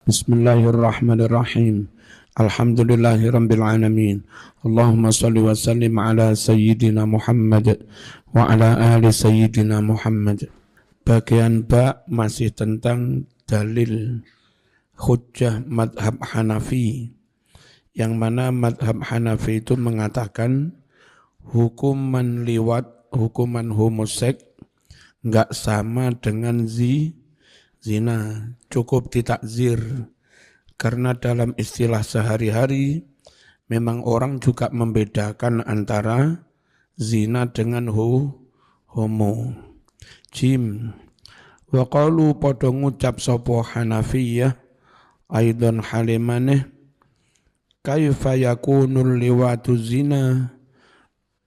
Bismillahirrahmanirrahim. Alhamdulillahirabbil alamin. Allahumma shalli wa sallim ala sayyidina Muhammad wa ala ali sayyidina Muhammad. Bagian ba masih tentang dalil hujjah madhab Hanafi, yang mana madhab Hanafi itu mengatakan hukuman liwat, hukuman homoseks enggak sama dengan zina, cukup ditakzir. Karena dalam istilah sehari-hari memang orang juga membedakan antara zina dengan homo. Jim. Wa qalu padha ngucap sapa Hanafiyah aidon halimaneh kaifa yakunul liwatu zina,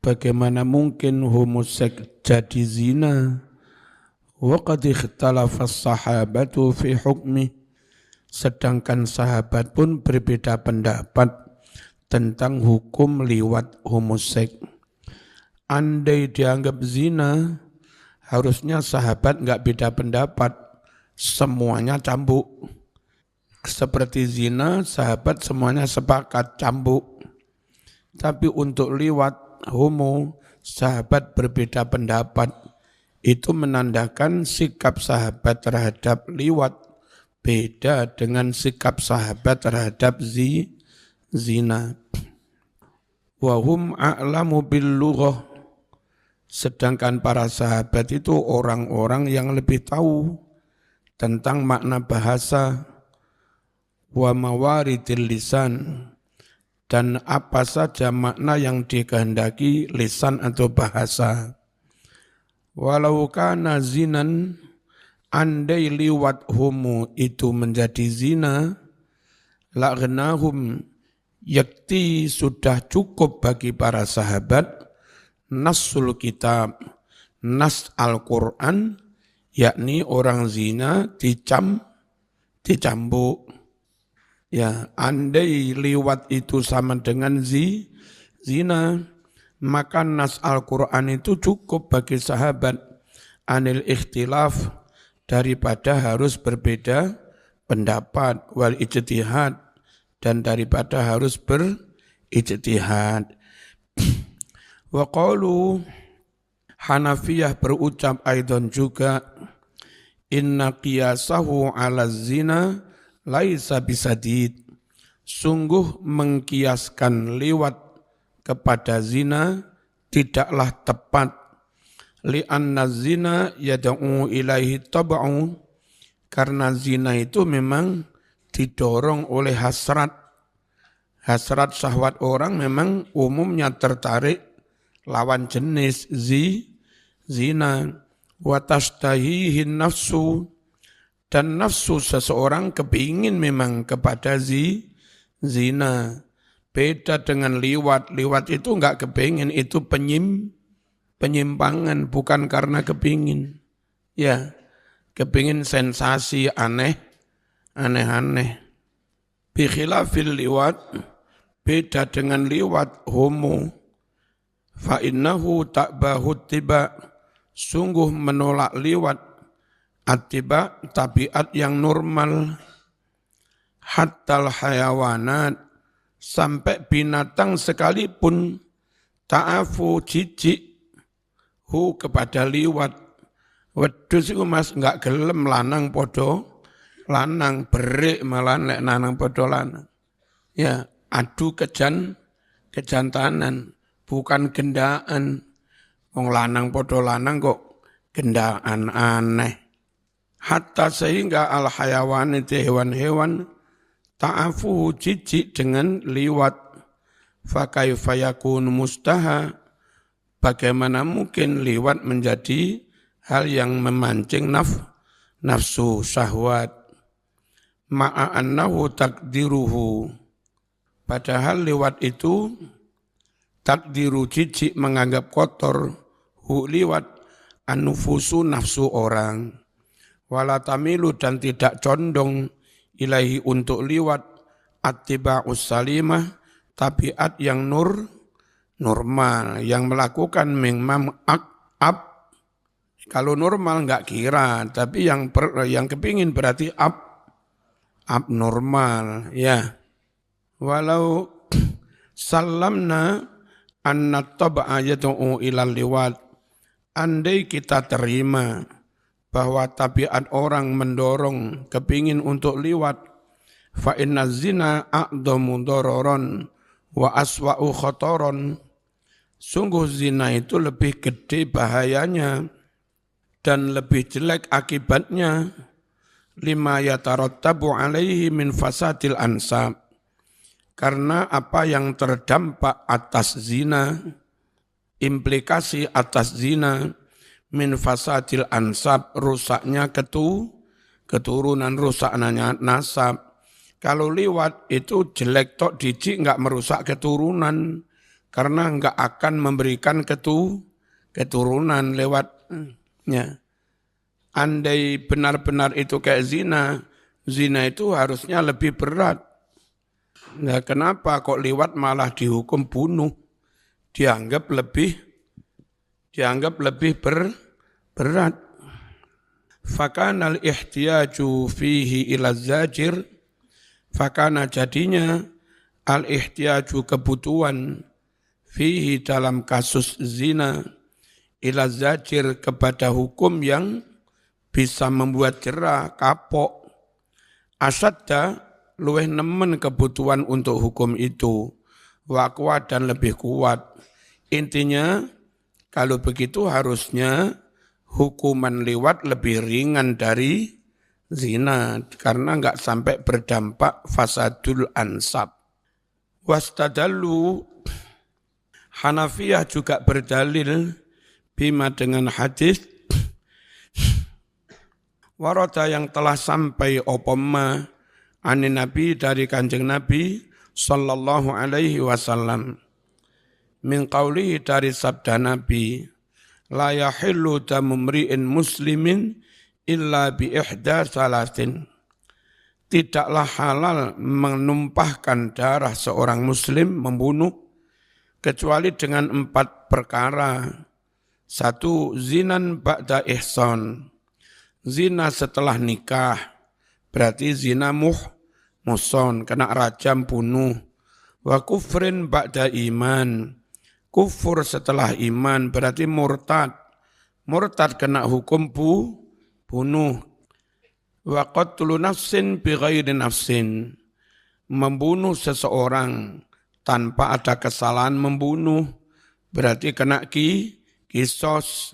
bagaimana mungkin homoseks jadi zina? Wa qad ikhtalafa as-sahabatu fi hukmi, sedangkan sahabat pun berbeda pendapat tentang hukum liwat homoseks. Andai dianggap zina, harusnya sahabat enggak beda pendapat, semuanya cambuk. Seperti zina, sahabat semuanya sepakat cambuk. Tapi untuk liwat homo, sahabat berbeda pendapat. Itu menandakan sikap sahabat terhadap liwat beda dengan sikap sahabat terhadap zina. Wahum a'lamu bil lughah, sedangkan para sahabat itu orang-orang yang lebih tahu tentang makna bahasa, wa mawaridil lisan, dan apa saja makna yang dikehendaki lisan atau bahasa. Walau kana zinan, andai liwat homo itu menjadi zina, la'ghnahum, yakti sudah cukup bagi para sahabat nasul kitab, nas Al-Quran, yakni orang zina dicambuk. Ya, andai liwat itu sama dengan zina, maka nas Al-Quran itu cukup bagi sahabat anil ikhtilaf, daripada harus berbeda pendapat, wal ijtihad, dan daripada harus berijtihad. Wa qalu, Hanafiyah berucap aidan juga, inna qiyasahu ala zina laisa bisadid, sungguh mengkiaskan liwat kepada zina tidaklah tepat. Li'anna zina yad'u ilaihi tab'u, karena zina itu memang didorong oleh hasrat. Hasrat syahwat orang memang umumnya tertarik lawan jenis zina. Wa tashtahihin nafsu, dan nafsu seseorang kepingin memang kepada zina. Beda dengan liwat. Liwat itu enggak kepingin, itu penyimpangan, bukan karena kepingin. Ya, kepingin sensasi aneh-aneh. Bikhilafil liwat, beda dengan liwat homo. Fa innahu ta'bahu tiba, sungguh menolak liwat atiba, tabiat yang normal. Hattal hayawanat, sampai binatang sekalipun ta'afu jijik hu kepada liwat. Wedhus iku Mas enggak gelem lanang podo lanang, berik malah nek lanang podo lanang. Ya, adu kejantanan, bukan gendaan. Wong lanang podo lanang kok gendaan, aneh. Hatta sehingga al hayawan itu hewan-hewan ta'afu jijik dengan liwat. Fakaifa yakun mustaha, bagaimana mungkin liwat menjadi hal yang memancing nafsu syahwat. Ma'annahu takdiruhu, padahal liwat itu takdiru jijik, menganggap kotor hu liwat anufusu nafsu orang. Wala tamilu, dan tidak condong ilahi untuk liwat attiba'us salimah, tabiat yang normal, yang melakukan memang Kalau normal enggak kira, tapi yang kepingin berarti abnormal, ya. Walau salamna anna tab'a yad'u ilal liwat, andai kita terima bahwa tabiat orang mendorong kepingin untuk liwat, fa inna zina a'dhamu dararan wa aswa'u khataran, sungguh zina itu lebih gede bahayanya dan lebih jelek akibatnya, lima yatarattabu alaihi min fasadil ansab, karena apa yang terdampak atas zina, implikasi atas zina, min fasadil ansab, rusaknya keturunan, rusaknya nasab. Kalau liwat itu jelek tok dijik, enggak merusak keturunan, karena enggak akan memberikan keturunan lewatnya. Andai benar-benar itu kayak zina, zina itu harusnya lebih berat. Nah, kenapa kok liwat malah dihukum bunuh? Dianggap lebih berat. Fakana al-ihtiyaju fihi ila zajir, fakana jadinya al-ihtiyaju kebutuhan fihi dalam kasus zina ila zajir kepada hukum yang bisa membuat jerah, kapok. Asadda luweh nemen kebutuhan untuk hukum itu, waqwa dan lebih kuat. Intinya kalau begitu harusnya hukuman liwat lebih ringan dari zina karena enggak sampai berdampak fasadul ansab. Wastadallu, Hanafiyah juga berdalil bima dengan hadis warada yang telah sampai opoma anin Nabi dari Kanjeng Nabi sallallahu alaihi wasallam, min qawlihi dari sabda Nabi, la yahillu damu mri'in muslimin illa bi ihda salasin, tidaklah halal menumpahkan darah seorang muslim membunuh kecuali dengan 4 perkara. 1, zinan ba'da ihsan, zina setelah nikah, berarti zina muhson, kena rajam bunuh. Wa kufrin ba'da iman, kufur setelah iman, berarti murtad kena hukum bunuh. Wa qatlu nafsin bighairi nafsin, membunuh seseorang tanpa ada kesalahan membunuh, berarti kena kisos.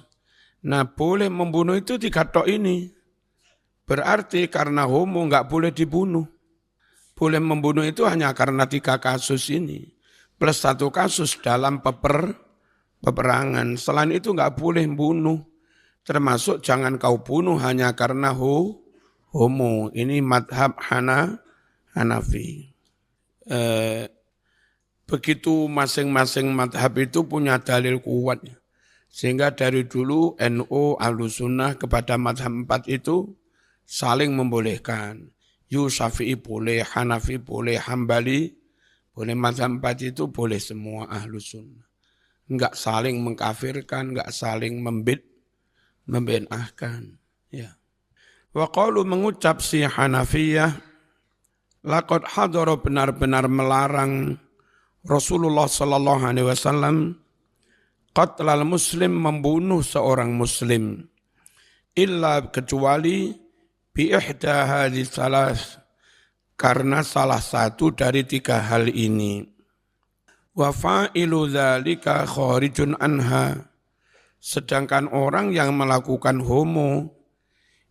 Nah, boleh membunuh itu 3 tok ini. Berarti karena homo enggak boleh dibunuh. Boleh membunuh itu hanya karena 3 kasus ini. Plus 1 kasus dalam peperangan. Selain itu enggak boleh bunuh. Termasuk jangan kau bunuh hanya karena homo. Ini madhab Hanafi. Begitu masing-masing madhab itu punya dalil kuat. Sehingga dari dulu NU Ahlussunnah kepada madhab 4 itu saling membolehkan. Syafi'i boleh, Hanafi boleh, Hambali boleh, madhab 4 itu boleh semua Ahlussunnah. Enggak saling mengkafirkan, enggak saling membenahkan. Ya. Wa qalu, mengucap si Hanafiyah, laqad hadara, benar-benar melarang Rasulullah sallallahu alaihi wasallam qatlal muslim, membunuh seorang muslim, illa kecuali bi ihda hadhihi salas, karena salah satu dari 3 hal ini. Wa fa'ilu dzalika kharijun anha, sedangkan orang yang melakukan homo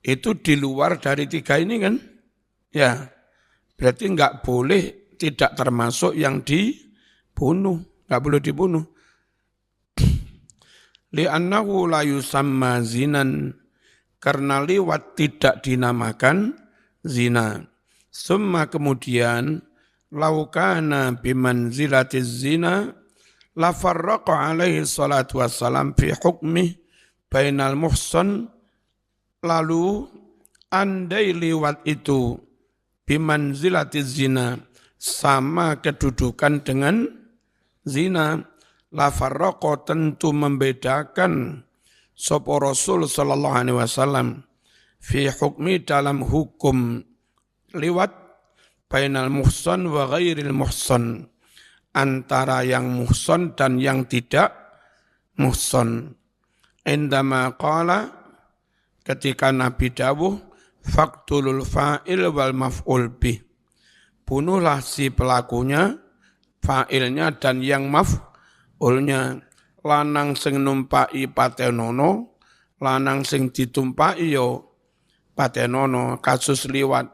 itu di luar dari 3 ini kan? Ya, berarti enggak boleh, tidak termasuk yang dibunuh, enggak boleh dibunuh. Li'annahu la yusamma zinan, karena liwat tidak dinamakan zina. Summa kemudian, laukana bimanzilatiz zina, la farraqa alaihi salatu wassalam fi hukmih bainal muhsan, lalu andai liwat itu bimanzilatiz zina, sama kedudukan dengan zina, la farraqa, tentu membedakan sapa Rasul sallallahu alaihi wasallam fi hukmi, dalam hukum liwat, bainal muhsan wa ghairil muhsan, antara yang muhsan dan yang tidak muhsan. Indama qala, ketika Nabi dawuh, faqtulul fa'il wal maf'ul bih, bunuhlah si pelakunya, fa'ilnya dan yang maf'ulnya. Lanang sing numpai patenono, lanang sing ditumpai yo patenono. Kasus liwat,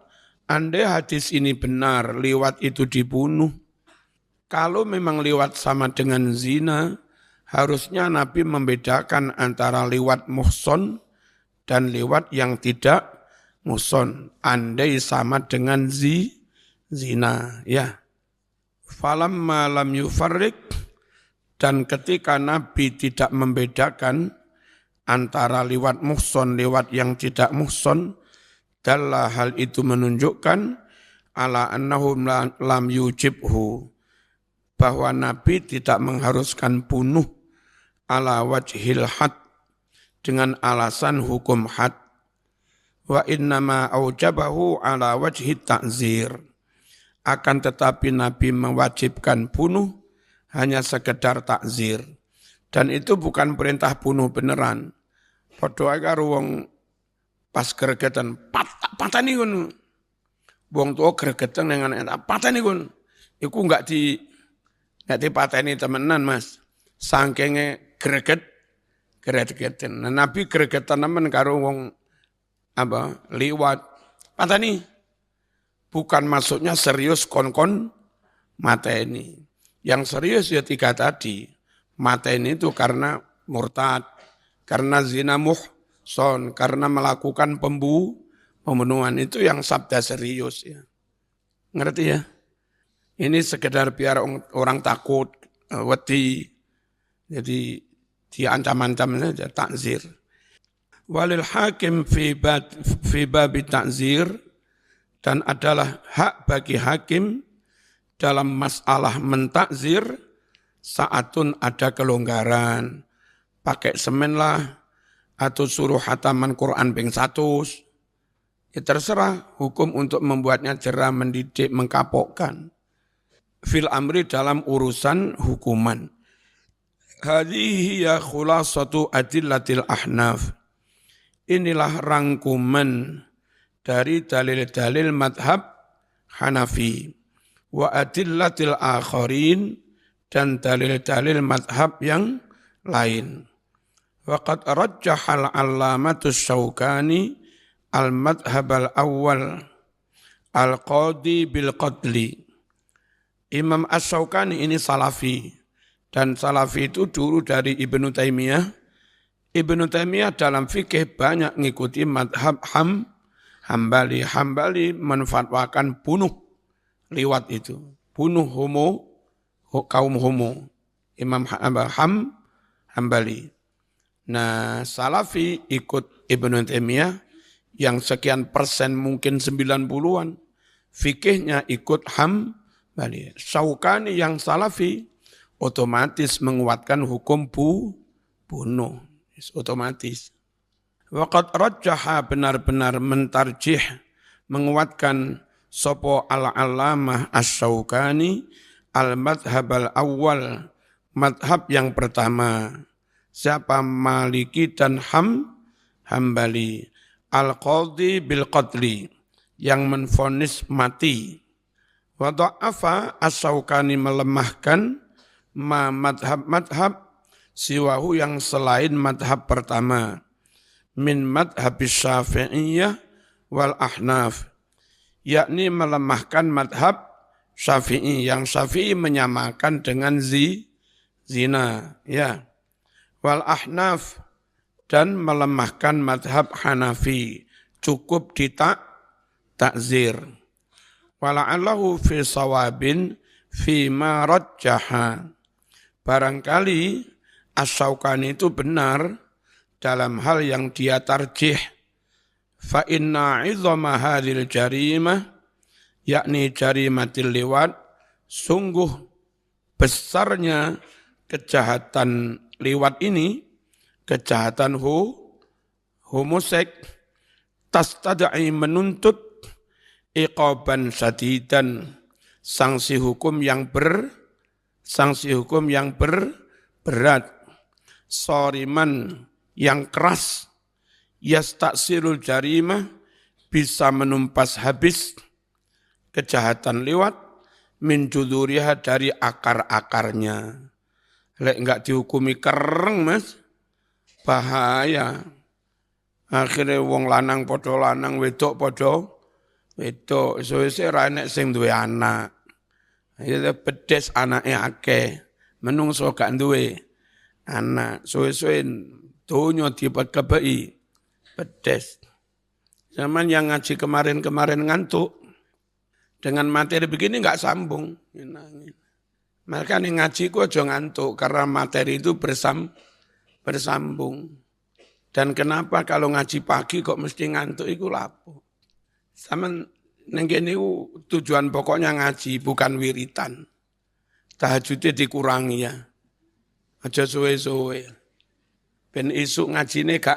andai hadis ini benar, liwat itu dibunuh. Kalau memang liwat sama dengan zina, harusnya Nabi membedakan antara liwat muhson dan liwat yang tidak muhson. Andai sama dengan zina, ya. Falamma lam yufarrik, dan ketika Nabi tidak membedakan antara liwat muhson, liwat yang tidak muhson, dalla, hal itu menunjukkan ala annahum lam yujibhu, bahwa Nabi tidak mengharuskan bunuh ala wajhil had, dengan alasan hukum had. Wa innama aujabahu ala wajhi ta'zir, akan tetapi Nabi mewajibkan bunuh hanya sekedar takzir. Dan itu bukan perintah bunuh beneran. Padha karo wong pas gregetan patani ngono. Wong tuwa gregetan dengan patani ngono. Iku enggak dipateni temenan, Mas. Sangkenge gregetan. Nah, Nabi gregetan nemen karo wong liwat. Patani. Bukan maksudnya serius kon-kon mateni. Yang serius ya 3 tadi. Mateni itu karena murtad, karena zina muhson, karena melakukan pembunuhan. Itu yang sabda serius ya. Ngerti ya? Ini sekedar biar orang takut, wedi. Jadi diancam-ancam saja, takzir. Walil hakim fi babi takzir, dan adalah hak bagi hakim dalam masalah mentakzir, saatun ada kelonggaran. Pakai semen lah, atau suruh hataman Quran ping 100. Ya terserah, hukum untuk membuatnya jerah, mendidik, mengkapokkan. Fil amri, dalam urusan hukuman. Hadhihi ya khulasatu adillatil ahnaf. Inilah rangkuman dari dalil-dalil madhab Hanafi. Wa adillatil akharin, dan dalil-dalil madhab yang lain. Waqad rajjahal allamatus Syaukani al-madhab al-awwal al-qadi bil-qadli. Imam As-Syaukani ini salafi, dan salafi itu dulu dari Ibnu Taimiyah. Ibnu Taimiyah dalam fikih banyak ngikuti madhab Hambali. Hambali menfatwakan bunuh liwat itu, bunuh kaum homo. Imam Hambali. Nah, Salafi ikut Ibnu Taimiyah yang sekian persen, mungkin 90-an. Fikihnya ikut Hambali. Syaukani yang Salafi otomatis menguatkan hukum bunuh. Otomatis. Waqad rajjaha, benar-benar mentarjih, menguatkan sopo al-alamah Asy-Syaukani al-madhab al-awwal, madhab yang pertama. Siapa? Maliki dan Hambali. Al-qadhi bil-qadli, yang menvonis mati. Wa dha'afa, Asy-Syaukani melemahkan madhab-madhab siwahu, yang selain madhab pertama. Min madhabis Syafi'iyah wal Ahnaf, yakni melemahkan madhab Syafi'i, yang Syafi'i menyamakan dengan zina, ya. Wal Ahnaf, dan melemahkan madhab Hanafi, cukup takzir. Wala'allahu fi sawabin fi ma rajjaha, barangkali Asy-Syaukani itu benar dalam hal yang dia tarjih. Fa inna 'idhama hadhil jarimah, yakni jarimatil liwat, sungguh besarnya kejahatan liwat ini, kejahatan homoseks, tastad'i, menuntut iqaban sadidan, sanksi hukum yang berat, soriman yang keras, yastaksirul jarimah, bisa menumpas habis kejahatan lewat, min juduriha, dari akar-akarnya. Lek enggak dihukumi kereng mas, bahaya. Akhirnya wong lanang podo lanang, wedok podo wedok, suwe-suwe ra enek sing duwe anak. Ya bedes anake akeh, menungso gak duwe anak, suwe-suwe donya dipekebeki bedes. Zaman yang ngaji kemarin ngantuk, dengan materi begini enggak sambung. Mereka nih ngaji ku aja ngantuk, karena materi itu bersambung. Dan kenapa kalau ngaji pagi kok mesti ngantuk iku lapo? Sama neng kene tujuan pokoknya ngaji bukan wiritan. Tahajudnya dikurangi ya. Aja suwe-suwe. Ben isuk ngajine gak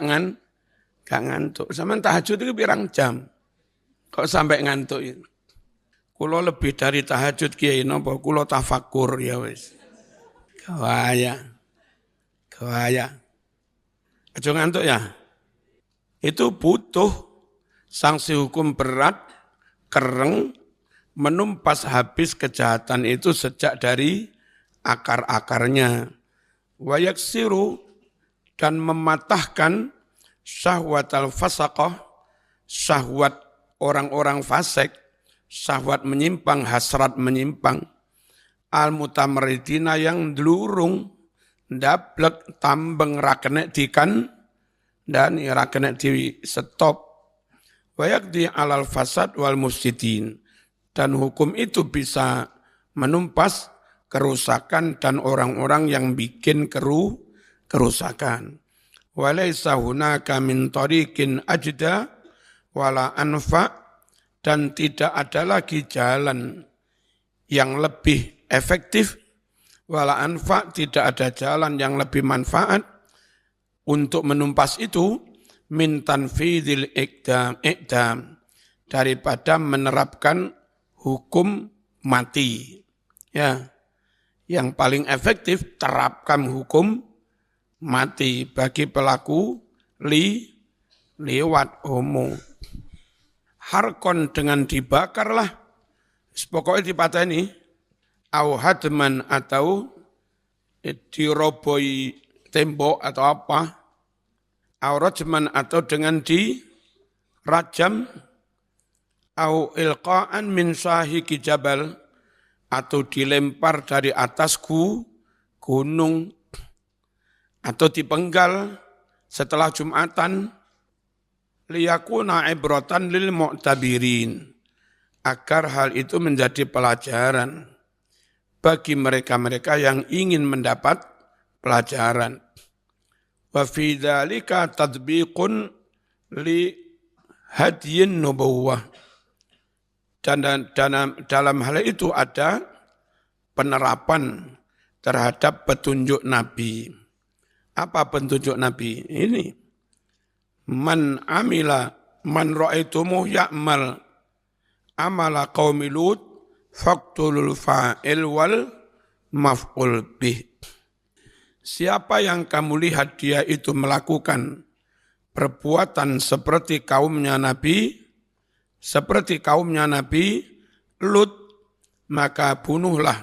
ngantuk. Sama tahajud itu pirang jam. Kok sampai ngantuk itu? Kulo lebih dari tahajud kiai napa kulo tafakur ya wis. Gawaya. Aja ngantuk ya. Itu butuh sanksi hukum berat, kereng, menumpas habis kejahatan itu sejak dari akar-akarnya. Wayaksiru, dan mematahkan syahwat al-fasaqah, syahwat orang-orang fasik, syahwat menyimpang, hasrat menyimpang, al-mutamarridina yang dlurung, ndablek tambeng rakenek dikan dan rakenek di stop, wayakdi alal fasad wal mufsidin, dan hukum itu bisa menumpas kerusakan dan orang-orang yang bikin kerusakan. Walaysa hunaka min tariqin ajda wala anfa, dan tidak ada lagi jalan yang lebih efektif, wala anfa, tidak ada jalan yang lebih manfaat untuk menumpas itu, min tanfidil ikdam, daripada menerapkan hukum mati. Ya, yang paling efektif terapkan hukum mati bagi pelaku liwat homo. Harkon, dengan dibakarlah, pokoknya dipateni, au hadman, atau diroboi tembok atau apa, au rajman, atau dengan dirajam, au ilqa'an min sahiki jabal, atau dilempar dari atas gunung, atau dipenggal setelah Jumatan, liyakuna ibratan lil mu'tabirin, agar hal itu menjadi pelajaran bagi mereka-mereka yang ingin mendapat pelajaran. Wa fi dzalika tadbiqun li hadyin nubuwah, dan dalam hal itu ada penerapan terhadap petunjuk Nabi. Apa petunjuk Nabi? Ini man ra'aitumuh ya'mal amala qaumi Lut faqtulul fa'il wal maf'ul bih. Siapa yang kamu lihat dia itu melakukan perbuatan seperti kaumnya Nabi Lut, maka bunuhlah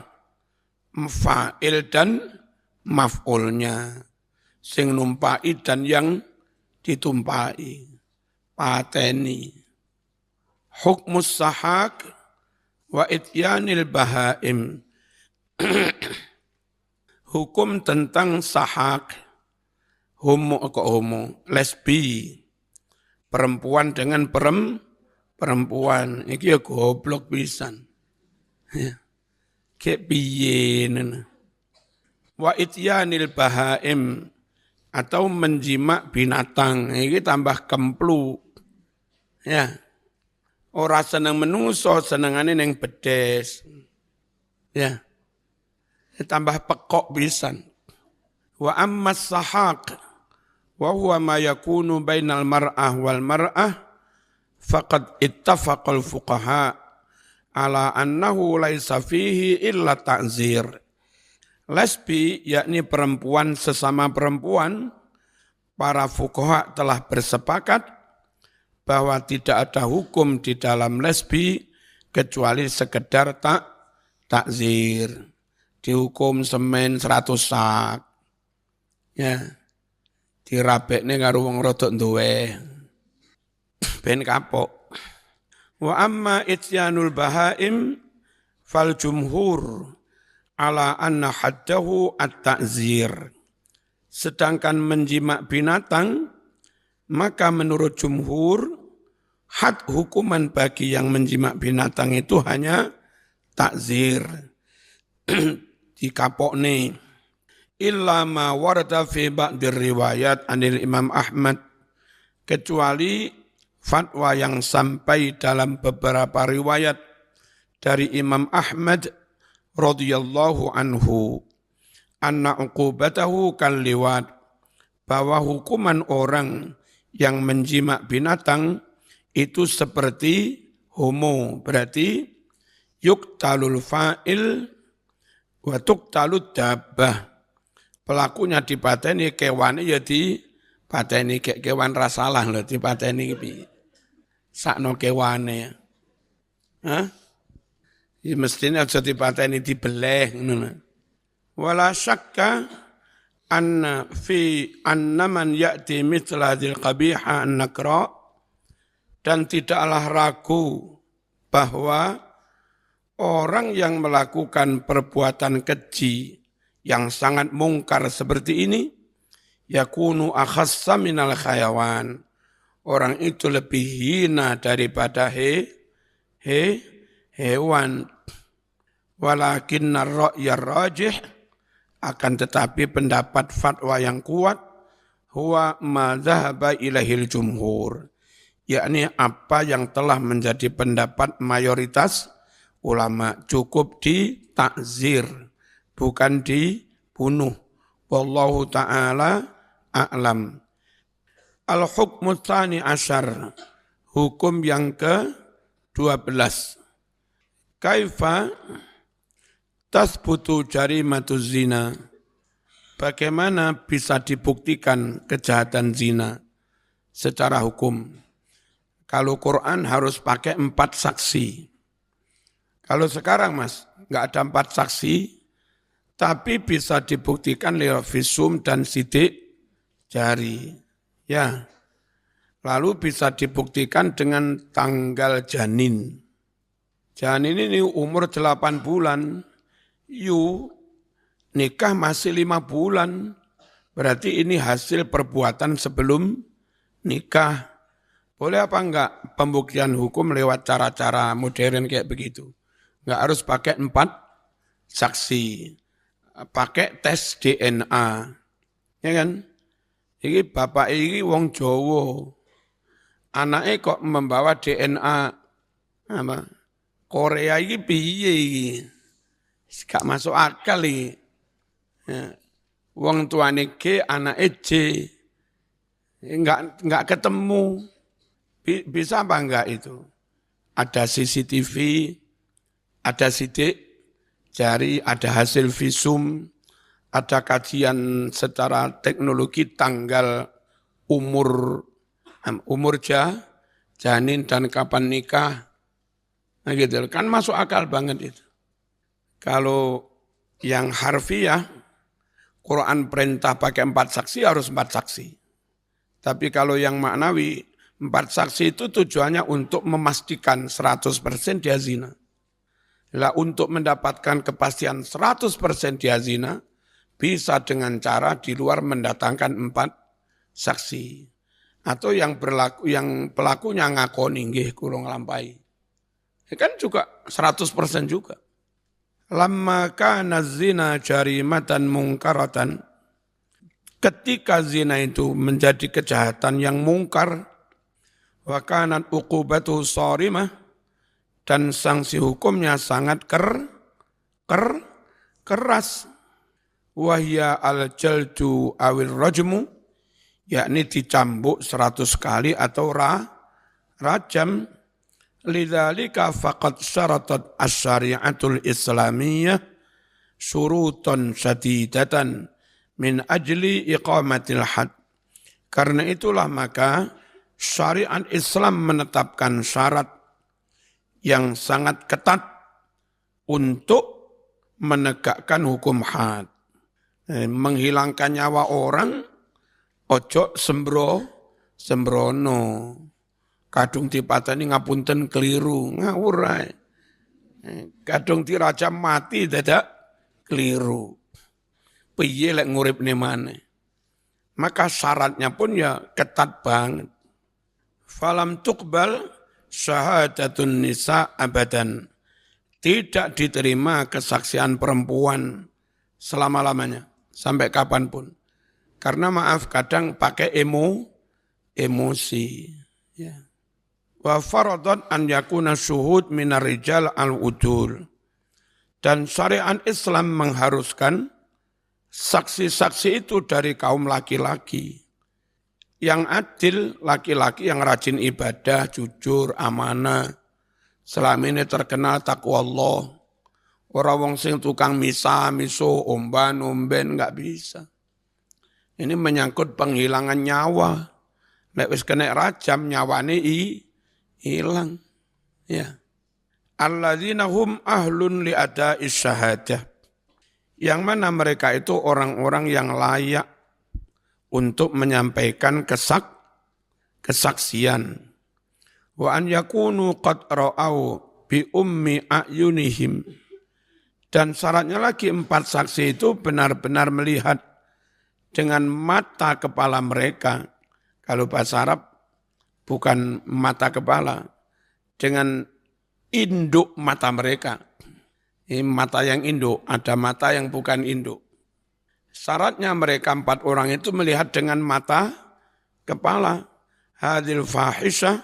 fa'il dan maf'ulnya, sing numpai dan yang ditumpai, pateni. Hukmus sahak wa ityanil bahaim. Hukum tentang sahak, homo, lesbi, perempuan dengan perempuan. Iki ya goblok pisan. Kayak piye nana. Wa ityanil bahaim, atau menjimak binatang, ini tambah kemplu. Ya, ora seneng menungso, senengane neng bedes. Ya, tambah pekok pisan. Wa ammas sahaq wa huwa ma yakunu bainal mar'ah wal mar'ah faqad ittafaqal fuqaha ala annahu laisa fihi illa ta'zir. Lesbi yakni perempuan sesama perempuan, para fuqaha telah bersepakat bahwa tidak ada hukum di dalam lesbi kecuali sekedar takzir. Dihukum semen 100 sak. Ya. Dirabekne karo wong rodok duwe. Ben kapok. Wa amma ityanul bahaim fal jumhur ala anna haddahu at-ta'zir. Sedangkan menjimak binatang, maka menurut jumhur, had hukuman bagi yang menjimak binatang itu hanya takzir. Dikapokne. Illa ma warada fi ba'dir riwayat anil Imam Ahmad. Kecuali fatwa yang sampai dalam beberapa riwayat dari Imam Ahmad radhiyallahu anhu anna uqubatahu kal liwat, bahwa hukuman orang yang menjimak binatang itu seperti homo, berarti yuqtalul fa'il wa tuqtalud dabbah, pelakunya dipateni, kewane ya dipateni, kewan rasalah lho dipateni piye sakno kewane. Hah? Ya mestinya aja dipateni dibeleh ngono. Wala syakka anna man ya'ti mithla dzil qabiha an-nakra, dan tidaklah ragu bahwa orang yang melakukan perbuatan keji yang sangat mungkar seperti ini yakunu akhassa minal khayawan, orang itu lebih hina daripada hewan. Walakinna ar-ra'ya rajih, akan tetapi pendapat fatwa yang kuat, huwa ma dhahaba ilahil jumhur, yakni apa yang telah menjadi pendapat mayoritas ulama, cukup ditakzir, bukan dibunuh. Wallahu ta'ala a'lam. Al-hukmu tsani asyar, hukum yang ke-12. Kaifa tasbutu jarimatuz zina, bagaimana bisa dibuktikan kejahatan zina secara hukum? Kalau Quran harus pakai 4 saksi. Kalau sekarang mas, nggak ada 4 saksi, tapi bisa dibuktikan lewat visum dan sidik jari. Ya, lalu bisa dibuktikan dengan tanggal janin. Janin ini umur 8 bulan, nikah masih 5 bulan, berarti ini hasil perbuatan sebelum nikah. Boleh apa enggak pembuktian hukum lewat cara-cara modern kayak begitu? Enggak harus pakai 4 saksi, pakai tes DNA, ya kan? Ini bapak ini wong Jawa, anaknya kok membawa DNA apa? Korea ini piye iki? Gak masuk akal iki. Ya. Wong tuane G, anaknya J. Enggak ketemu. Bisa apa enggak itu? Ada CCTV, ada sidik jari, ada hasil visum, ada kajian secara teknologi tanggal umur janin dan kapan nikah. Nah gitu, kan masuk akal banget itu. Kalau yang harfiah, Quran perintah pakai 4 saksi harus 4 saksi. Tapi kalau yang maknawi, 4 saksi itu tujuannya untuk memastikan 100% dia zina. Lah untuk mendapatkan kepastian 100% dia zina, bisa dengan cara di luar mendatangkan 4 saksi. Atau yang pelakunya ngakoni nggih kula nglampahi. Kan juga 100% juga. Lamma kana zina jarimatan mungkaratan, ketika zina itu menjadi kejahatan yang mungkar, wa kanat uqubatuhu sharimah, dan sanksi hukumnya sangat keras. Wahya al-jaldu awil rajmu, yakni dicambuk 100 kali atau rajam. Lidzalika faqad syaratat asy-syari'atul islamiyah syurutan syadidatan min ajli iqamatil had. Karena itulah maka syariat Islam menetapkan syarat yang sangat ketat untuk menegakkan hukum had. Menghilangkan nyawa orang, ojo sembrono. Kadung dipateni ngapunten keliru, ngawur ae. Kadung dirajam mati dadak keliru. Piye lek nguripne maneh. Maka syaratnya pun ya ketat banget. Falam tuqbal syahadatun nisa abadan. Tidak diterima kesaksian perempuan selama-lamanya, sampai kapanpun. Karena maaf kadang pakai emosi. Ya. Wa faradat an yakuna syuhud minar rijal al-udul. Dan syariat Islam mengharuskan saksi-saksi itu dari kaum laki-laki. Yang adil, laki-laki yang rajin ibadah, jujur, amanah. Selama ini terkenal takwa Allah. Orang wong sing tukang miso, omben enggak bisa. Ini menyangkut penghilangan nyawa. Nek wis kena rajam nyawane hilang. Ya. Alladzina hum ahlun li ada'is syahadah. Yang mana mereka itu orang-orang yang layak untuk menyampaikan kesaksian. Wa an yakunu qad ra'au bi ummi a'yunihim. Dan syaratnya lagi 4 saksi itu benar-benar melihat dengan mata kepala mereka. Kalau bahasa Arab bukan mata kepala, dengan induk mata mereka. Ini mata yang induk, ada mata yang bukan induk. Syaratnya mereka 4 orang itu melihat dengan mata kepala. Hadil fahisyah,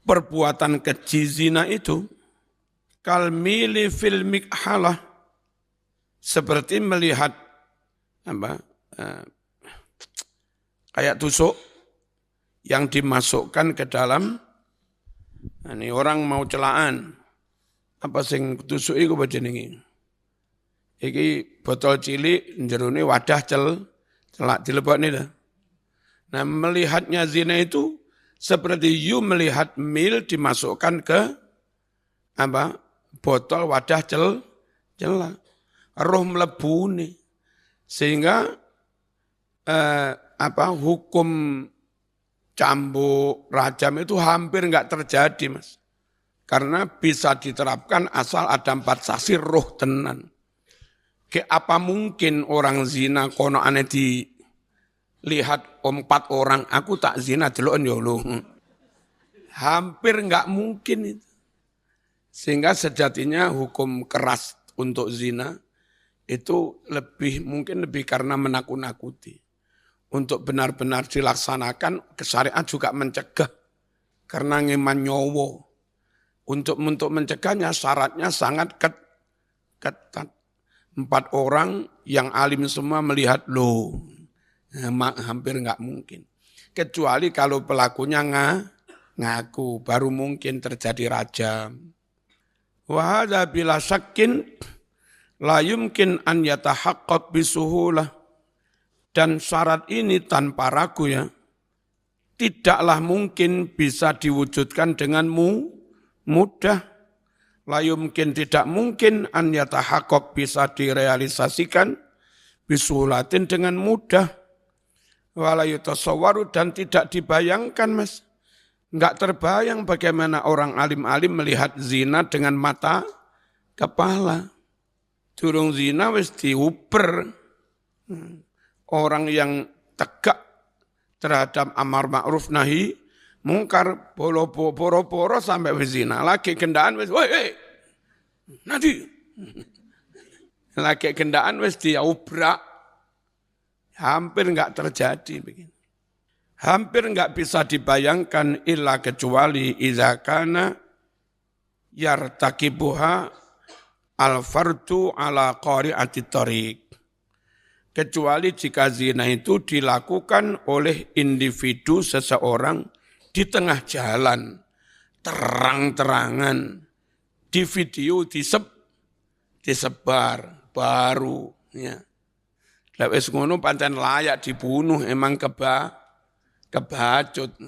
perbuatan keji zina itu, kalmili fil mikhalah, seperti melihat kayak tusuk yang dimasukkan ke dalam. Ini orang mau celaan, apa sing tusuk iku apa jenenge? Iki botol cilik jerone wadah celak dilebokne dah. Nah, melihatnya zina itu seperti you melihat mil dimasukkan ke botol wadah celak. Roh mlebune. Sehingga hukum cambuk, rajam itu hampir enggak terjadi, Mas. Karena bisa diterapkan asal ada 4 saksi roh tenan. Apa mungkin orang zina kono ane dilihat 4 orang, aku tak zina delok yo lho. Hampir enggak mungkin itu. Sehingga sejatinya hukum keras untuk zina itu mungkin lebih karena menakut-nakuti. Untuk benar-benar dilaksanakan, syariat juga mencegah. Karena ngeman nyowo. Untuk mencegahnya syaratnya sangat ketat. 4 orang yang alim semua melihat, loh, hampir enggak mungkin. Kecuali kalau pelakunya ngaku, baru mungkin terjadi rajam. Wa hadza bila syakkin la yumkin an yatahaqqaq bisuhulah. Dan syarat ini tanpa ragu ya, tidaklah mungkin bisa diwujudkan dengan mudah. La yumkin tidak mungkin an yatahaqqaq bisa direalisasikan bisuhulatin dengan mudah. Wala yutasawwaru dan tidak dibayangkan, Mas. Enggak terbayang bagaimana orang alim-alim melihat zina dengan mata kepala. Durung zina wis diuber. Orang yang tegak terhadap amar ma'ruf nahi mungkar boro-boro sampai wis zina. Lagi kendaan wis, woi, nanti. Lagi kendaan wis diubrak. Hampir enggak terjadi begini. Hampir enggak bisa dibayangkan illa kecuali idza kana yartakibuha al-fardu ala qari'ati thariq. Kecuali jika zina itu dilakukan oleh individu seseorang di tengah jalan, terang-terangan, di video disebar, baru. Ya. Lah wis ngono pancen layak dibunuh, emang kebacut.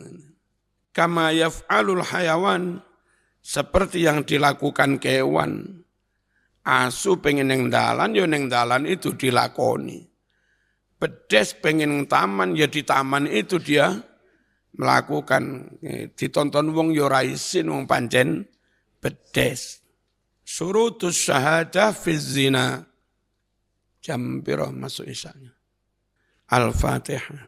Kama yaf'alul hayawan, seperti yang dilakukan kewan. Asu pengen neng dalan, ya neng dalan itu dilakoni. Bedes pengen taman, ya di taman itu dia melakukan. Ditonton wong ya ora isin wong pancen bedes. Surutus syahadah fi zina. Jam piro masuk isanya. Al-Fatihah.